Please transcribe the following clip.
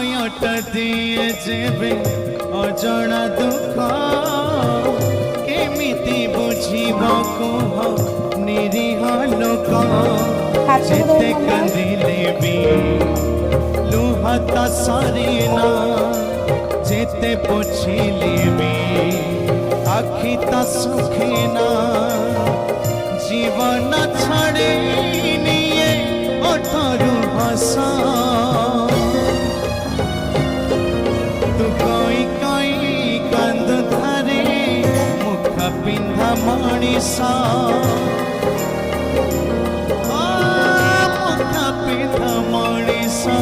ସମୟଟା ଦିଏ ଯେବେ ଅଜଣା ଦୁଃଖ କେମିତି ବୁଝିବ କୁହ ନିରୀହ ଲୋକ ଯେତେ କାନ୍ଦିଲେ ବି ଲୁହ ତ ସରିନା ଯେତେ ପୋଛିଲେ ବି ଆଖି ତ ସୁଖେନା जीवन छाड़े निये ओठरू हसा तू कोई कोई कांद धरे मुख पिंधा मणिसा मुख पिंधा मणिसा